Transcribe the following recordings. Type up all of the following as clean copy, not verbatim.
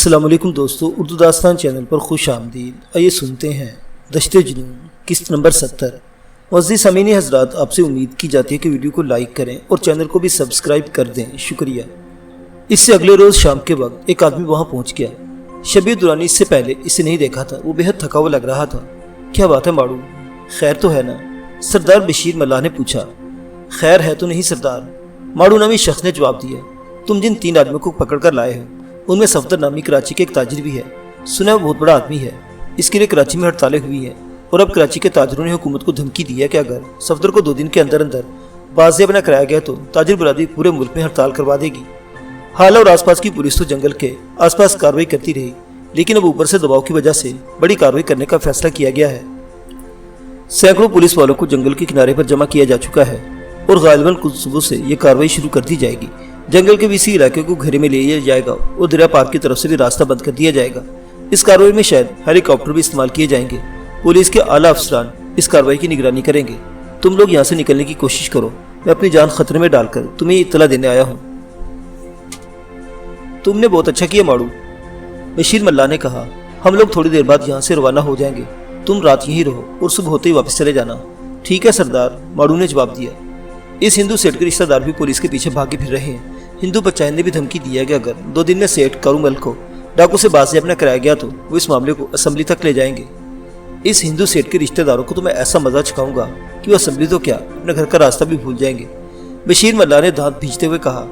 السلام علیکم دوستو، اردو داستان چینل پر خوش آمدید۔ آئیے سنتے ہیں دشت جنون قسط نمبر 70۔ معزز سامعین حضرات، آپ سے امید کی جاتی ہے کہ ویڈیو کو لائک کریں اور چینل کو بھی سبسکرائب کر دیں، شکریہ۔ اس سے اگلے روز شام کے وقت ایک آدمی وہاں پہنچ گیا۔ شبیر درانی اس سے پہلے اسے نہیں دیکھا تھا، وہ بے حد تھکا ہوا لگ رہا تھا۔ کیا بات ہے ماڑو، خیر تو ہے نا؟ سردار بشیر ملا نے پوچھا۔ خیر ہے تو نہیں سردار، ماڑو نامی شخص نے جواب دیا۔ تم جن 3 آدمیوں کو پکڑ کر لائے ہو ان میں صفدر نامی کراچی کے ایک تاجر بھی ہے، سنا ہے وہ بہت بڑا آدمی ہے۔ اس کے لیے کراچی میں ہڑتالیں ہوئی ہیں اور اب کراچی کے تاجروں نے حکومت کو دھمکی دی ہے کہ اگر صفدر کو 2 دن کے اندر بازیاب نہ کرایا گیا تو تاجر برادری پورے ملک میں ہڑتال کروا دے گی۔ حال اور آس پاس کی پولیس تو جنگل کے آس پاس کارروائی کرتی رہی، لیکن اب اوپر سے دباؤ کی وجہ سے بڑی کارروائی کرنے کا فیصلہ کیا گیا ہے۔ سینکڑوں پولیس والوں کو جنگل کے کنارے پر جمع کیا جا چکا ہے اور غالباً کچھ صبح سے یہ کارروائی شروع کر دی جائے گی۔ جنگل کے اسی علاقے کو گھیرے میں لے لیا جائے گا اور دریا پار کی طرف سے بھی راستہ بند کر دیا جائے گا۔ اس کارروائی میں شاید ہیلی کاپٹر بھی استعمال کیے جائیں گے۔ پولیس کے اعلیٰ افسران اس کارروائی کی نگرانی کریں گے۔ تم لوگ یہاں سے نکلنے کی کوشش کرو، میں اپنی جان خطرے میں ڈال کر تمہیں اطلاع دینے آیا ہوں۔ تم نے بہت اچھا کیا ماڑو، بشیر ملا نے کہا۔ ہم لوگ تھوڑی دیر بعد یہاں سے روانہ ہو جائیں گے، تم رات یہیں رہو اور صبح ہوتے ہی واپس چلے جانا۔ ٹھیک ہے سردار، ماڑو نے جواب دیا۔ اس ہندو سیٹ کے رشتہ دار بھی پولیس کے پیچھے بھاگے پھر رہے ہیں۔ ہندو بچائن نے بھی دھمکی دیا کہ اگر 2 دن میں سیٹ کارومل کو ڈاکو سے بازیاب نہ کرایا گیا تو وہ اس معاملے کو اسمبلی تک لے جائیں گے۔ اس ہندو سیٹ کے رشتہ داروں کو تو میں ایسا مزہ چکھاؤں گا کہ وہ اسمبلی تو کیا اپنے گھر کا راستہ بھی بھول جائیں گے، بشیر ملا نے دانت بھینچتے ہوئے کہا۔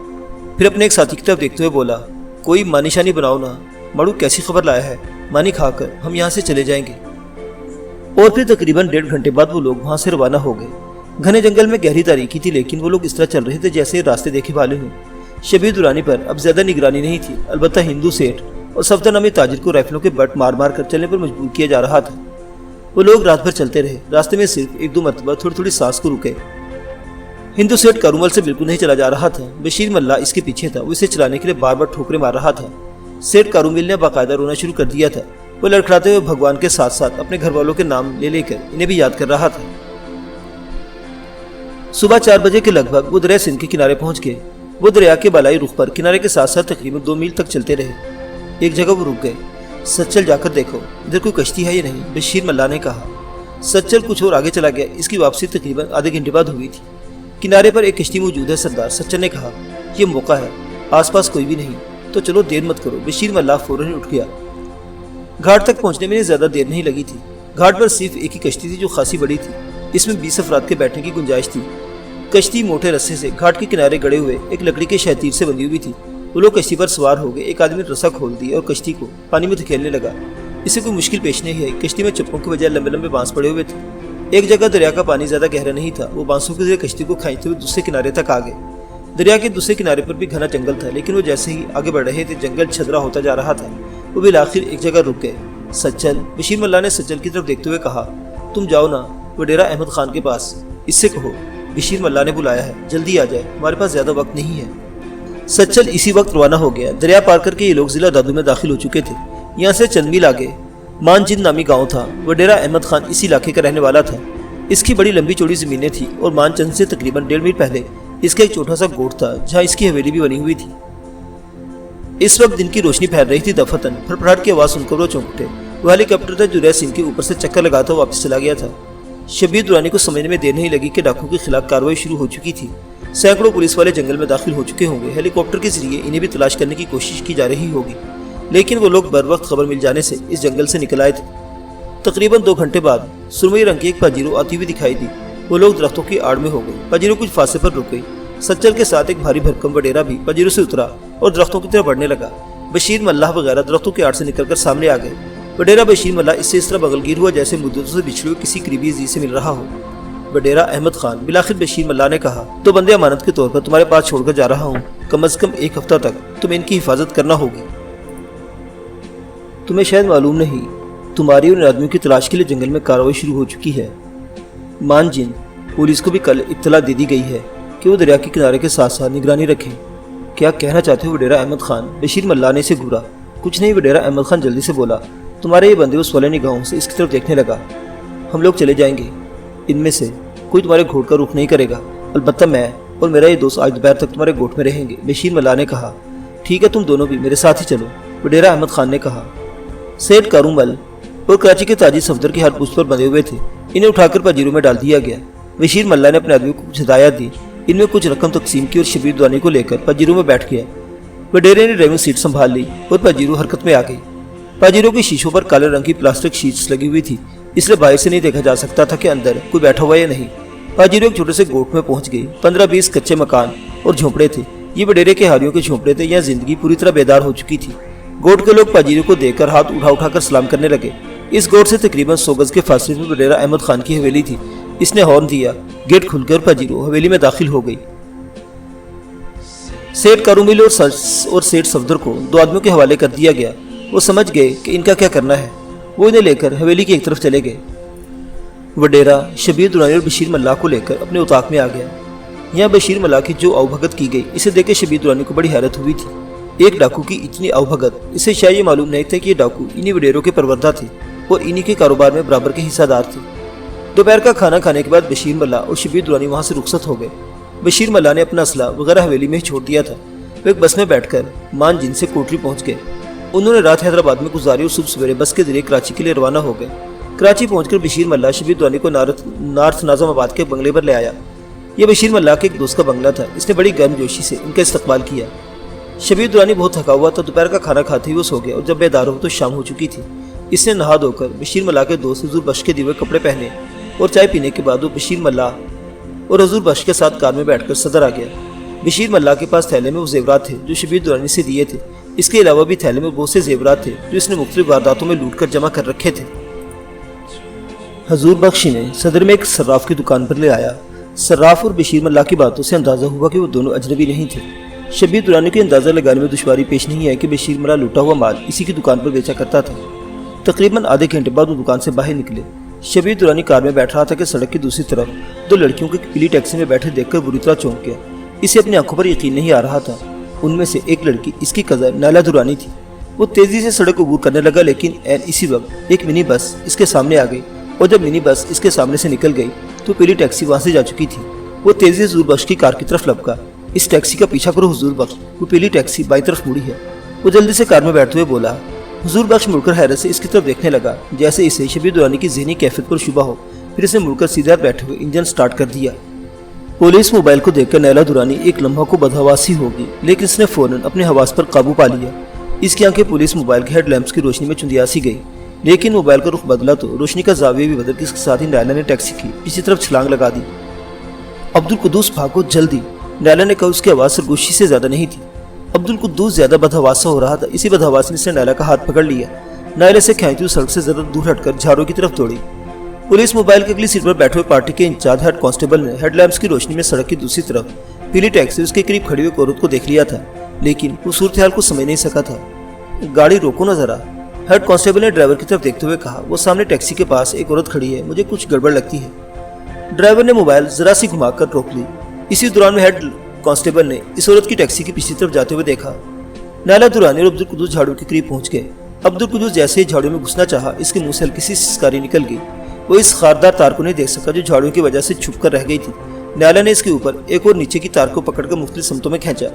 پھر اپنے ایک ساتھی کی طرف دیکھتے ہوئے بولا، کوئی مانی شانی بناؤ نا، ماڑو کیسی خبر لایا ہے؟ مانی کھا کر ہم یہاں سے چلے جائیں گے۔ اور پھر تقریباً 1.5 گھنٹے بعد وہ لوگ وہاں سے روانہ ہو گئے۔ گھنے جنگل میں گہری تاریکی تھی، لیکن وہ لوگ اس طرح چل رہے تھے جیسے راستے دیکھے والے ہوں۔ شبیر درانی پر اب زیادہ نگرانی نہیں تھی، البتہ ہندو سیٹ اور صفدر نامی تاجر کو رائفلوں کے بٹ مار مار کر چلنے پر مجبور کیا جا رہا تھا۔ وہ لوگ رات بھر چلتے رہے، راستے میں صرف 1-2 مرتبہ تھوڑی تھوڑی سانس کو رکے۔ ہندو سیٹ کارومل سے بالکل نہیں چلا جا رہا تھا، بشیر ملا اس کے پیچھے تھا، وہ اسے چلانے کے لیے بار بار ٹھوکریں مار رہا تھا۔ سیٹ کارومل نے باقاعدہ رونا شروع کر دیا تھا، وہ لڑکھڑاتے ہوئے بھگوان کے ساتھ ساتھ اپنے گھر والوں کے نام لے لے کر انہیں بھی یاد کر رہا تھا۔ صبح 4 بجے کے لگ بھگ وہ دریا سندھ کے کنارے پہنچ گئے۔ وہ دریا کے بالائی رخ پر کنارے کے ساتھ ساتھ تقریباً 2 میل تک چلتے رہے۔ ایک جگہ وہ رک گئے۔ سچل جا کر دیکھو ادھر کوئی کشتی ہے یا نہیں، بشیر ملا نے کہا۔ سچل کچھ اور آگے چلا گیا، اس کی واپسی تقریباً آدھے گھنٹے بعد ہوئی تھی۔ کنارے پر ایک کشتی موجود ہے سردار، سچل نے کہا۔ یہ موقع ہے، آس پاس کوئی بھی نہیں تو چلو دیر مت کرو، بشیر ملا فوراً اٹھ گیا۔ گھاٹ تک پہنچنے میں زیادہ دیر نہیں لگی تھی۔ گھاٹ پر صرف ایک ہی کشتی تھی جو خاصی بڑی تھی، اس میں 20 افراد کے بیٹھنے کی گنجائش تھی۔ کشتی موٹے رسے سے گھاٹ کے کنارے گڑے ہوئے ایک لکڑی کے شہتیر سے بندھی ہوئی تھی۔ وہ لوگ کشتی پر سوار ہو گئے۔ ایک آدمی نے رسا کھول دی اور کشتی کو پانی میں دھکیلنے لگا۔ اسے کوئی مشکل پیش نہیں آئی، کشتی میں چپوں کے بجائے لمبے لمبے بانس پڑے ہوئے تھے۔ ایک جگہ دریا کا پانی زیادہ گہرا نہیں تھا، وہ بانسوں کے ذریعے کشتی کو کھینچتے ہوئے دوسرے کنارے تک آ گئے۔ دریا کے دوسرے کنارے پر بھی گھنا جنگل تھا، لیکن وہ جیسے ہی آگے بڑھ رہے تھے جنگل چھدرا ہوتا جا رہا تھا۔ وہ بالآخر ایک جگہ رک گئے۔ سچل، بشیر ملا نے سچل کی طرف دیکھتے ہوئے کہا، تم جاؤ نا وڈیرا احمد خان کے پاس، اس سے کہو بشیر ملا نے بلایا ہے، جلدی آ جائے، ہمارے پاس زیادہ وقت نہیں ہے۔ سچل اسی وقت روانہ ہو گیا۔ دریا پار کر کے یہ لوگ ضلع دادو میں داخل ہو چکے تھے۔ یہاں سے چند میل آگے مان جند نامی گاؤں تھا۔ وڈیرا احمد خان اسی علاقے کا رہنے والا تھا۔ اس کی بڑی لمبی چوڑی زمینیں تھیں اور مان چند سے تقریباً 1.5 میل پہلے اس کا ایک چھوٹا سا گوٹھ تھا جہاں اس کی حویلی بھی بنی ہوئی تھی۔ اس وقت دن کی روشنی پھیل رہی تھی دفتن، پھڑپڑاہٹ کی آواز سن کر وہ چونک اٹھے۔ وہ ہیلی کاپٹر تھا جو دریا سندھ کے اوپر سے چکر لگاتا واپس چلا گیا تھا۔ شبیر درانی کو سمجھنے میں دیر نہیں لگی کہ ڈاکو کے خلاف کارروائی شروع ہو چکی تھی۔ سینکڑوں پولیس والے جنگل میں داخل ہو چکے ہوں گے، ہیلی کاپٹر کے ذریعے انہیں بھی تلاش کرنے کی کوشش کی جا رہی ہوگی، لیکن وہ لوگ بر وقت خبر مل جانے سے اس جنگل سے نکل آئے تھے۔ تقریباً 2 گھنٹے بعد سرمئی رنگ کی ایک پجیرو آتی ہوئی دکھائی دی۔ وہ لوگ درختوں کی آڑ میں ہو گئے۔ پجیرو کچھ فاصلے پر رک گئی۔ سچل کے ساتھ ایک بھاری بھرکم وڈیرا بھی پجیرو سے اترا اور درختوں کی طرف بڑھنے لگا۔ بشیر ملا وغیرہ درختوں کی آڑ سے نکل کر سامنے آ گئے۔ وڈیرا بشیر ملا اس سے اس طرح بغلگیر ہوا جیسے مدتوں سے بچھڑے ہوئے کسی قریبی عزیز سے مل رہا ہو۔ وڈیرا احمد خان، بالآخر بشیر ملا نے کہا، 2 بندے امانت کے طور پر تمہارے پاس چھوڑ کر جا رہا ہوں، کم از کم 1 ہفتہ تک تمہیں ان کی حفاظت کرنا ہوگی۔ تمہیں شاید معلوم نہیں، تمہاری اور ان آدمیوں کی تلاش کے لیے جنگل میں کارروائی شروع ہو چکی ہے۔ مان جن پولیس کو بھی کل اطلاع دے دی گئی ہے کہ وہ دریا کے کنارے کے ساتھ ساتھ نگرانی رکھیں۔ کیا کہنا چاہتے ہو وڈیرا احمد خان؟ بشیر ملا نے اسے گھورا۔ کچھ نہیں، وڈیرا احمد خان جلدی سے بولا۔ تمہارے یہ بندے اس والے نگاہوں سے اس کی طرف دیکھنے لگا۔ ہم لوگ چلے جائیں گے، ان میں سے کوئی تمہارے گھوٹ کا رخ نہیں کرے گا، البتہ میں اور میرا یہ دوست آج دوپہر تک تمہارے گوٹ میں رہیں گے، بشیر ملا نے کہا۔ ٹھیک ہے، تم دونوں بھی میرے ساتھ ہی چلو۔ وڈیرا احمد خان نے کہا۔ سیٹھ کارومل اور کراچی کے تاجر صفدر کے ہر پوچھ پر بندھے ہوئے تھے، انہیں اٹھا کر پاجیروں میں ڈال دیا گیا۔ بشیر ملا نے اپنے آدمیوں کو کچھ ہدایات دی، ان میں کچھ رقم تقسیم کی اور شبیر دورانی کو لے کر پاجیروں میں بیٹھ گیا۔ وڈیرے نے ڈرائیونگ سیٹ سنبھال لی اور پاجیروں حرکت میں آ گئی۔ پاجیروں کی شیشوں پر کالے رنگ کی پلاسٹک شیٹس لگی ہوئی تھی، اس لیے باہر سے نہیں دیکھا جا سکتا تھا کہ اندر کوئی بیٹھا ہوا یا نہیں۔ پاجیروں ایک چھوٹے سے گوٹ میں پہنچ گئی۔ 15-20 کچے مکان اور جھونپڑے تھے، یہ وڈیرے کے حاریوں کے جھونپڑے تھے۔ یہاں زندگی پوری طرح بیدار ہو چکی تھی۔ گوٹ کے لوگ پاجیروں کو دیکھ کر ہاتھ اٹھا اٹھا کر سلام کرنے لگے۔ اس گوٹ سے تقریباً 100 گز کے فاصلے میں وڈیرا احمد خان کی حویلی تھی۔ اس نے ہارن دیا، گیٹ کھل کر پاجیروں حویلی میں داخل ہو گئی۔ سیٹھ کارومل اور سیٹھ صفدر کو 2 آدمیوں کے حوالے کر دیا گیا۔ وہ سمجھ گئے کہ ان کا کیا کرنا ہے، وہ انہیں لے کر حویلی کی ایک طرف چلے گئے۔ وڈیرا شبیر دورانی اور بشیر ملا کو لے کر اپنے اتاق میں آ گیا۔ یہاں بشیر ملا کی جو آؤ-بھگت کی گئی، اسے دیکھ کے شبیر دورانی کو بڑی حیرت ہوئی تھی۔ ایک ڈاکو کی اتنی آؤ-بھگت، اسے شاید یہ معلوم نہیں تھا کہ یہ ڈاکو انہی وڈیروں کے پروردہ تھے اور انہی کے کاروبار میں برابر کے حصہ دار تھے۔ دوپہر کا کھانا کھانے کے بعد بشیر ملا اور شبیر دورانی وہاں سے رخصت ہو گئے۔ بشیر ملا نے اپنا اسلحہ وغیرہ حویلی میں ہی چھوڑ دیا تھا۔ وہ ایک بس میں بیٹھ کر مان جن سے کوٹری پہنچ گئے۔ انہوں نے رات حیدرآباد میں گزاری اور صبح سویرے بس کے ذریعے کراچی کے لیے روانہ ہو گئے۔ کراچی پہنچ کر بشیر ملا شبیر دورانی کو نارتھ ناظم آباد کے بنگلے پر لے آیا۔ یہ بشیر ملا کے ایک دوست کا بنگلہ تھا۔ اس نے بڑی گرم جوشی سے ان کا استقبال کیا۔ شبیر دورانی بہت تھکا ہوا تھا، دوپہر کا کھانا کھاتے ہی وہ سو گیا اور جب بیدار ہو تو شام ہو چکی تھی۔ اس نے نہا دھو کر بشیر ملا کے دوست حضور بخش کے دیے ہوئے کپڑے پہنے اور چائے پینے کے بعد وہ بشیر ملا اور حضور بخش کے ساتھ کار میں بیٹھ کر صدر آ گیا۔ بشیر ملا کے پاس تھیلے میں وہ زیورات تھے جو شبیر دورانی سے دیے تھے۔ اس کے علاوہ بھی تھیلے میں بہت سے زیورات تھے جو اس نے مختلف وارداتوں میں لوٹ کر جمع کر رکھے تھے۔ حضور بخش نے صدر میں ایک صراف کی دکان پر لے آیا۔ صراف اور بشیر ملا کی باتوں سے اندازہ ہوا کہ وہ دونوں اجنبی نہیں تھے۔ شبیر دورانی کو اندازہ لگانے میں دشواری پیش نہیں آئی کہ بشیر ملا لوٹا ہوا مال اسی کی دکان پر بیچا کرتا تھا۔ تقریباً آدھے گھنٹے بعد وہ دکان سے باہر نکلے۔ شبیر دورانی کار میں بیٹھ رہا تھا کہ سڑک کی دوسری طرف 2 لڑکیوں کے پیلی ٹیکسی میں بیٹھے دیکھ کر بری طرح چونک گیا۔ اسے اپنی آنکھوں پر یقین نہیں آ رہا تھا۔ ان میں سے ایک لڑکی اس کی کزن نیلا دورانی تھی۔ وہ تیزی سے سڑک عبور کرنے لگا، لیکن اسی وقت ایک منی بس اس کے سامنے آ گئی اور جب منی بس اس کے سامنے سے نکل گئی تو پیلی ٹیکسی وہاں سے جا چکی تھی۔ وہ تیزی سے حضور بخش کی کار کی طرف لپکا۔ اس ٹیکسی کا پیچھا کرو حضور بخش، وہ پیلی ٹیکسی بائیں طرف مڑی ہے۔ وہ جلدی سے کار میں بیٹھتے ہوئے بولا۔ حضور بخش مڑ کر حیرت سے اس کی طرف دیکھنے لگا، جیسے اسے شبیر دورانی کی ذہنی کیفیت پر شبہ ہو۔ پھر اس نے مڑ کر سیدھے ہاتھ بیٹھے ہوئے انجن سٹارٹ کر دیا۔ پولیس موبائل کو دیکھ کر نیلا دورانی ایک لمحہ کو بدحواسی ہوگی، لیکن اس نے فوراً اپنے حواس پر قابو پا لیا۔ اس کی آنکھیں پولیس موبائل کے ہیڈ لیمپس کی روشنی میں چندیاسی گئی، لیکن موبائل کا رخ بدلا تو روشنی کا زاویہ بھی بدل کے اس کے ساتھ ہی نیلا نے ٹیکسی کی پیچھے طرف چھلانگ لگا دی۔ عبدالقدوس بھاگو جلدی، نیلا نے کہا۔ اس کی آواز سرگوشی سے زیادہ نہیں تھی۔ عبدالقدوس زیادہ بدحواسا ہو رہا تھا۔ اسی بدحواسی نے اس نے نیلا کا ہاتھ پکڑ لیا۔ نیلا سے کھینچتی ہوئی سڑک سے ذرا دور ہٹ کر جھاڑوں کی طرف دوڑی۔ پولیس موبائل کی اگلی سیٹ پر بیٹھے ہوئے پارٹی کے انچارج ہیڈ کانسٹیبل نے ہیڈ لیمپس کی روشنی میں سڑک کی دوسری طرف پیلی ٹیکسی اس کے قریب کھڑی ہوئی عورت کو دیکھ لیا تھا، لیکن وہ صورتحال کو سمجھ نہیں سکا تھا۔ گاڑی روکو نہ ذرا، ہیڈ کانسٹیبل نے ڈرائیور کی طرف دیکھتے ہوئے کہا۔ وہ سامنے ٹیکسی کے پاس ایک عورت کھڑی ہے، مجھے کچھ گڑبڑ لگتی ہے۔ ڈرائیور نے موبائل ذرا سی گھما کر روک لی۔ اسی دوران میں ہیڈ کانسٹیبل نے اس عورت کی ٹیکسی کی پچھلی طرف جاتے ہوئے دیکھا۔ نیلا دورانی اور عبدالقدوس جھاڑو کے قریب پہنچ گئے۔ عبدالقدوس جیسے ہی جھاڑو میں گھسنا چاہا، اس کے منہ سے ہلکی سی سسکاری نکل گئی۔ وہ اس خاردار تار کو نہیں دیکھ سکا جو جھاڑو کی وجہ سے چھپ کر رہ گئی تھی۔ نیلا نے اس کے اوپر ایک اور نیچے کی تار کو پکڑ کر مختلف سمتوں میں کھینچا۔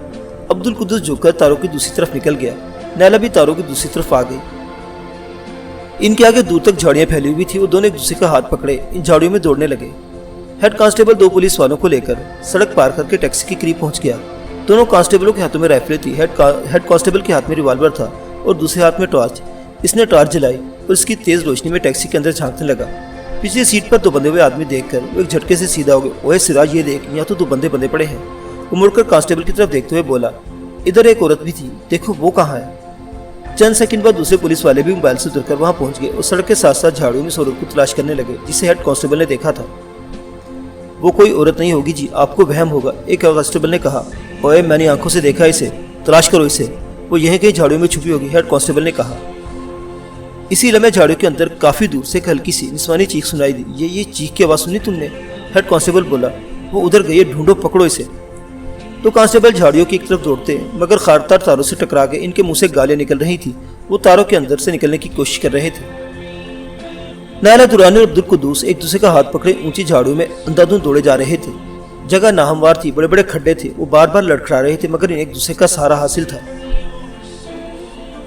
عبدالقدوس جھک کر تاروں کی دوسری طرف نکل گیا۔ نیلا بھی تاروں کی دوسری طرف آ گئی۔ ان کے آگے دور تک جھاڑیاں پھیلی ہوئی تھی۔ وہ دونوں ایک دوسرے کا ہاتھ پکڑے ان جھاڑیوں میں دوڑنے لگے۔ ہیڈ کانسٹیبل 2 پولیس والوں کو لے کر سڑک پار کر کے ٹیکسی کے قریب پہنچ گیا۔ دونوں کانسٹیبلوں کے ہاتھوں میں رائفلیں تھی۔ ہیڈ کانسٹیبل کے ہاتھ میں ریوالور تھا اور دوسرے ہاتھ میں ٹارچ۔ اس نے ٹارچ جلائی اور اس کی تیز روشنی میں ٹیکسی کے اندر جھانکنے لگا۔ پچھلی سیٹ پر 2 بندے ہوئے آدمی دیکھ کر وہ ایک جھٹکے سے سیدھا ہو گئے۔ اوے سراج، یہ دیکھ، یہاں تو 2 بندے پڑے ہیں۔ وہ مڑ کر کانسٹیبل کی طرف دیکھتے ہوئے بولا، ادھر ایک عورت بھی تھی، دیکھو وہ کہاں ہے۔ چند سیکنڈ بعد دوسرے پولیس والے بھی موبائل سے اتر کر وہاں پہنچ گئے اور سڑک کے ساتھ ساتھ جھاڑیوں میں اس عورت کو تلاش کرنے لگے جسے ہیڈ کانسٹیبل نے دیکھا تھا۔ وہ کوئی عورت نہیں ہوگی جی، آپ کو وہم ہوگا، ایک کانسٹیبل نے کہا۔ اوے میں نے آنکھوں سے دیکھا اسے، تلاش کرو اسے، وہ یہیں کہیں جھاڑیوں میں چھپی ہوگی، ہیڈ کانسٹیبل نے کہا۔ اسی لمحے جھاڑیوں کے اندر کافی دور سے ایک ہلکی سی نسوانی چیخ سنائی دی۔ یہ چیخ کی آواز سنی تم نے؟ ہیڈ کانسٹیبل بولا۔ وہ ادھر گئی ہے، ڈھونڈو، پکڑو اسے۔ تو کانسٹیبل جھاڑیوں کی ایک طرف دوڑتے مگر خاردار تاروں سے ٹکرا کے ان کے منہ سے گالیاں نکل رہی تھی۔ وہ تاروں کے اندر سے نکلنے کی کوشش کر رہے تھے۔ نیلا دورانی اور عبدالقدوس ایک دوسرے کا ہاتھ پکڑے اونچی جھاڑیوں میں اندھادھند دوڑے جا رہے تھے۔ جگہ ناہموار تھی، بڑے بڑے کھڈے تھے، وہ بار بار لڑکھڑا رہے تھے مگر انہیں ایک دوسرے کا سہارا حاصل تھا۔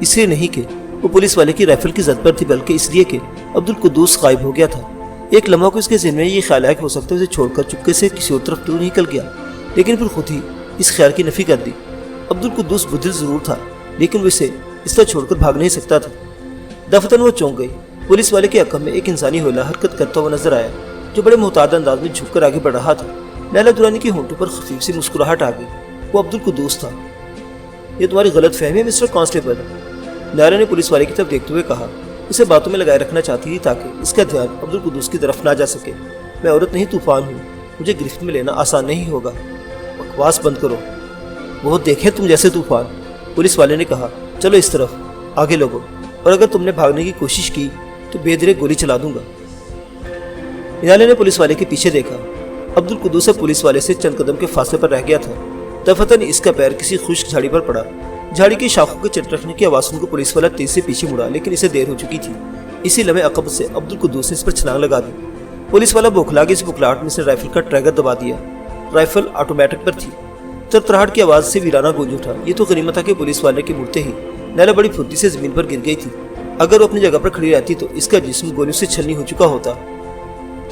اس لیے نہیں کہ وہ پولیس والے کی رائفل کی زد پر تھی، بلکہ اس لیے کہ عبدالقدوس غائب ہو گیا تھا۔ ایک لمحہ کو اس کے ذہن میں یہ خیال آیا کہ ہو سکتا ہے اسے چھوڑ کر چپکے سے کسی اور طرف تو نکل گیا، لیکن پھر خود ہی اس خیال کی نفی کر دی۔ عبدالقدوس بدل ضرور تھا، لیکن وہ اسے اس طرح چھوڑ کر بھاگ نہیں سکتا تھا۔ دفتن وہ چونک گئی۔ پولیس والے کے حکم میں ایک انسانی حوالہ حرکت کرتا ہوا نظر آیا، جو بڑے محتاط انداز میں جھک کر آگے بڑھ رہا تھا۔ لیلا درانی کی ہونٹوں پر خفیف سی مسکراہٹ آ گئی۔ وہ عبدالقدوس تھا۔ یہ تمہاری غلط فہمی ہے مسٹر کانسٹیبل، لیلا نے پولیس والے کی طرف دیکھتے ہوئے کہا۔ اسے باتوں میں لگائے رکھنا چاہتی تھی تاکہ اس کا دھیان عبدالقدوس کی طرف نہ جا سکے۔ میں عورت نہیں، طوفان ہوں، مجھے گرفت میں لینا آسان نہیں ہوگا۔ بکواس بند کرو، وہ دیکھیں تم جیسے طوفان، پولیس والے نے کہا۔ چلو اس طرف، آگے لوگو، اور اگر تم نے بھاگنے کی کوشش کی تو بے دھیرے گولی چلا دوں گا۔ نیالے نے پولیس والے کے پیچھے دیکھا۔ عبدالقدوس پولیس والے سے چند قدم کے فاصلے پر رہ گیا تھا۔ دفتن اس کا پیر کسی خشک جھاڑی پر پڑا۔ جھاڑی کی شاخوں کے چٹرکنے کی آواز سن کو پولیس والا تیز سے پیچھے مڑا، لیکن اسے دیر ہو چکی تھی۔ اسی لمحے عقب سے عبدالقدوس نے اس پر چھلانگ لگا دی۔ پولیس والا بوکھلا کے اس بکھلاہٹ میں سے رائفل کا ٹریگر دبا دیا۔ رائفل آٹومیٹک پر تھی۔ ترتراہٹ کی آواز سے ویرانہ گونج اٹھا۔ یہ تو غنیمت تھا کہ پولیس والے کے مڑتے ہی نیلا بڑی پھرتی سے زمین پر گر گئی تھی۔ اگر وہ اپنی جگہ پر کھڑی رہتی تو اس کا جسم گولیوں سے چھلنی ہو چکا ہوتا۔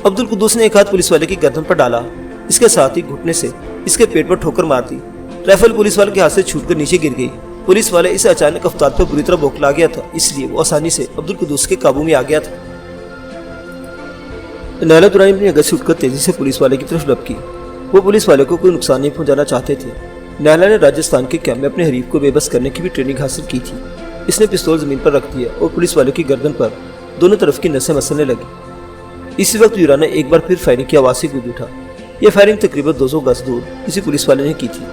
عبدالقدوس نے ایک ہاتھ پولیس والے کی گردن پر ڈالا، اس کے ساتھ ہی گھٹنے سے اس کے پیٹ پر ٹھوکر مار دی۔ رائفل پولیس والے کے ہاتھ سے چھوٹ کر نیچے گر گئی۔ پولیس والا اس اچانک افتاد پر بری طرح بوکھلا گیا تھا، اس لیے وہ آسانی سے عبدالقدوس کے قابو میں آ گیا تھا۔ لیلا درانی اپنی جگہ سے اٹھ کر تیزی سے پولیس والے کی طرف لپکی۔ وہ پولیس والے کو کوئی نقصان نہیں پہنچانا چاہتے تھے۔ لیلا نے راجستھان کے کیمپ میں اپنے حریف کو بے بس کرنے کی بھی ٹریننگ حاصل کی تھی۔ اس نے پستول زمین پر رکھ دیا اور پولیس والے کی گردن پر دونوں طرف کی نسیں مسلنے لگی۔ اسی وقت ویرانہ ایک بار پھر فائرنگ کی آواز سے گونج اٹھا۔ یہ فائرنگ تقریباً 200 گز دور کسی پولیس والے نے کی تھی۔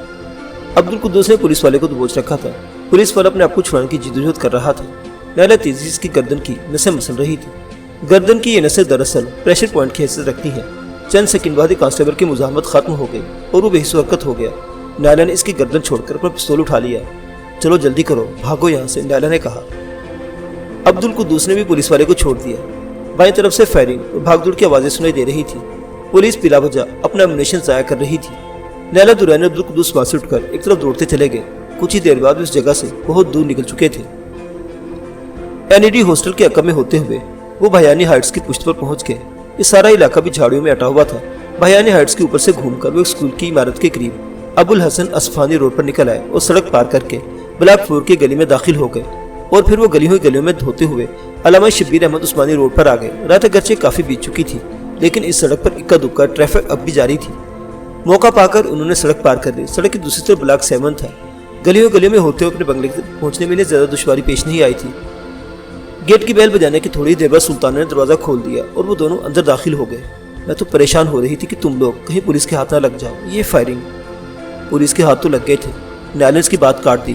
عبدالقدوس نے پولیس والے کو دبوچ رکھا تھا۔ پولیس والا اپنے آپ کو چھڑانے کی جدوجہد کر رہا تھا۔ لیلا تیزی سے اس کی گردن کی نسیں مسل رہی تھی۔ گردن کی یہ نسیں دراصل پریشر پوائنٹ کی حیثیت رکھتی ہیں۔ چند سیکنڈ بعد کانسٹیبل کی مزاحمت ختم ہو گئی اور وہ بے حس و حرکت ہو گیا۔ لیلا نے اس کی گردن چھوڑ کر اپنا پستول اٹھا لیا۔ چلو جلدی کرو، بھاگو یہاں سے، لیلا نے کہا۔ عبدالقدوس نے بھی پولیس والے کو چھوڑ دیا۔ بائیں طرف سے فائرنگ اور بھاگ دوڑ کی آوازیں سنائی دے رہی تھی۔ پولیس بلا وجہ اپنا ایمونیشن ضائع کر رہی تھی۔ لیلا درانی اور عبدالقدوس وہاں سے اٹھ کر ایک طرف دوڑتے چلے گئے۔ کچھ ہی دیر بعد اس جگہ سے بہت دور نکل چکے تھے۔ NED ہاسٹل کے عقب میں ہوتے ہوئے وہ بھیانی ہائٹس کی پشت پر پہنچ گئے۔ یہ سارا علاقہ بھی جھاڑیوں میں اٹا ہوا تھا۔ بھیانی ہائٹس کے اوپر سے گھوم کر وہ ایک اسکول کی عمارت کے قریب ابو الحسن اصفہانی روڈ پر نکل آئے اور سڑک پار کر کے بلاک 4 کی گلی میں داخل ہو گئے، اور پھر وہ گلیوں میں دھوتے ہوئے علامہ شبیر احمد عثمانی روڈ پر آ گئے۔ رات اگرچہ کافی بیت چکی تھی، لیکن اس سڑک پر اکا دکا ٹریفک اب بھی جاری تھی۔ موقع پا کر انہوں نے سڑک پار کر لی۔ سڑک کی دوسری طرف بلاک 7 تھا۔ گلیوں میں ہوتے ہوئے اپنے بنگلے تک پہنچنے میں انہیں زیادہ دشواری پیش نہیں آئی تھی۔ گیٹ کی بیل بجانے کی تھوڑی دیر بعد سلطانہ نے دروازہ کھول دیا اور وہ دونوں اندر داخل ہو گئے۔ میں تو پریشان ہو رہی تھی کہ تم لوگ کہیں پولیس کے ہاتھ نہ لگ جاؤ۔ یہ فائرنگ پولیس کے ہاتھ تو لگ گئے تھے، نیلا نے اس کی بات کاٹ دی۔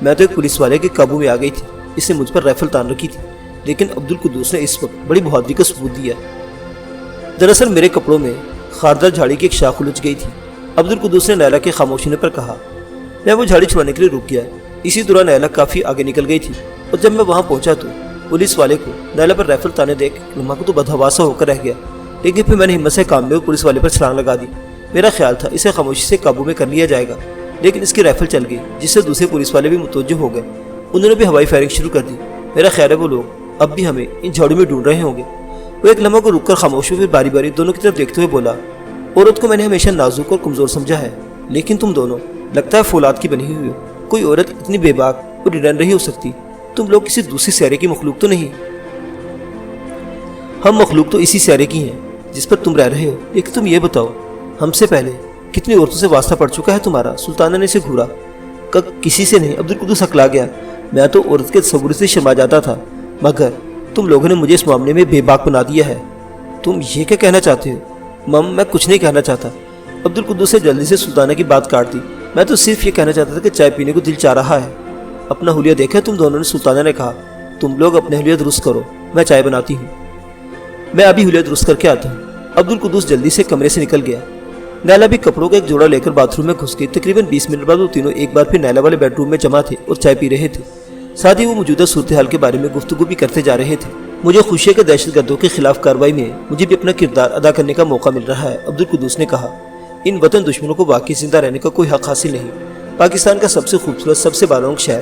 میں تو ایک پولیس والے کے قابو میں آ گئی تھی، اس نے مجھ پر رائفل تان رکھی تھی، لیکن عبدالقدوس نے اس وقت بڑی بہادری کا ثبوت دیا۔ دراصل میرے کپڑوں میں خاردار جھاڑی کی ایک شاخ الجھ گئی تھی، عبدالقدوس نے نیلا کے خاموش ہونے پر کہا۔ میں وہ جھاڑی چھڑانے کے لیے رک گیا۔ اسی دوران نیلا کافی آگے نکل گئی تھی، اور جب میں وہاں پہنچا تو پولیس والے کو نیلا پر رائفل تانے دیکھ لمحہ کو تو بدحواسا ہو کر رہ گیا، لیکن پھر میں نے ہمت سے کام لے پولیس والے پر چھلانگ لگا دی۔ میرا خیال تھا اسے خاموشی سے قابو میں کر لیا جائے گا، لیکن اس کی رائفل چل گئی، جس سے دوسرے پولیس والے بھی متوجہ ہو گئے۔ انہوں نے بھی ہوائی فائرنگ شروع کر دی۔ میرا خیال ہے وہ لوگ اب بھی ہمیں ان جھاڑیوں میں ڈھونڈ رہے ہوں گے۔ وہ ایک لمحہ کو رک کر خاموش ہوئے، پھر باری باری دونوں کی طرف دیکھتے ہوئے بولا، عورت کو میں نے ہمیشہ نازک اور کمزور سمجھا ہے، لیکن تم دونوں لگتا ہے فولاد کی بنی ہوئی ہو۔ کوئی عورت اتنی بے باک اور ڈرن رہی ہو سکتی؟ تم لوگ کسی دوسری سیارے کی مخلوق تو نہیں؟ ہم مخلوق تو اسی سیارے کی ہیں جس پر تم رہ رہے ہو، لیکن تم یہ بتاؤ ہم سے پہلے کتنی عورتوں سے واسطہ پڑ چکا ہے تمہارا؟ سلطانہ نے اسے گھورا۔ کسی سے نہیں، عبدالقدوس ہکلا گیا۔ میں تو عورت کے تصور سے شرما جاتا تھا، مگر تم لوگوں نے مجھے اس معاملے میں بے باک بنا دیا ہے۔ تم یہ کیا کہنا چاہتے ہو؟ میں کچھ نہیں کہنا چاہتا۔ عبدالقدوس نے جلدی سے سلطانہ کی بات کاٹ دی۔ میں تو صرف یہ کہنا چاہتا تھا کہ چائے پینے کو دل چاہ رہا ہے۔ اپنا حلیہ دیکھا تم دونوں نے؟ سلطانہ نے کہا۔ تم لوگ اپنے حلیہ درست کرو، میں چائے بناتی ہوں۔ میں ابھی حلیہ درست کر کے آتا ہوں۔ عبدالقدوس جلدی سے کمرے سے نکل گیا۔ نیلا بھی کپڑوں کا ایک جوڑا لے کر باتھ روم میں گھس گئی۔ تقریباً 20 منٹ بعد وہ تینوں ایک بار پھر نیلا والے بیڈ روم میں جمع تھے اور چائے پی رہے تھے۔ ساتھ ہی وہ موجودہ صورتحال کے بارے میں گفتگو بھی کرتے جا رہے تھے۔ مجھے خوشی ہے کہ دہشت گردوں کے خلاف کارروائی میں مجھے بھی اپنا کردار ادا کرنے کا موقع مل رہا ہے، عبدالقدوس نے کہا۔ ان وطن دشمنوں کو واقعی زندہ رہنے کا کوئی حق حاصل نہیں۔ پاکستان کا سب سے خوبصورت، سب سے بالرغم شہر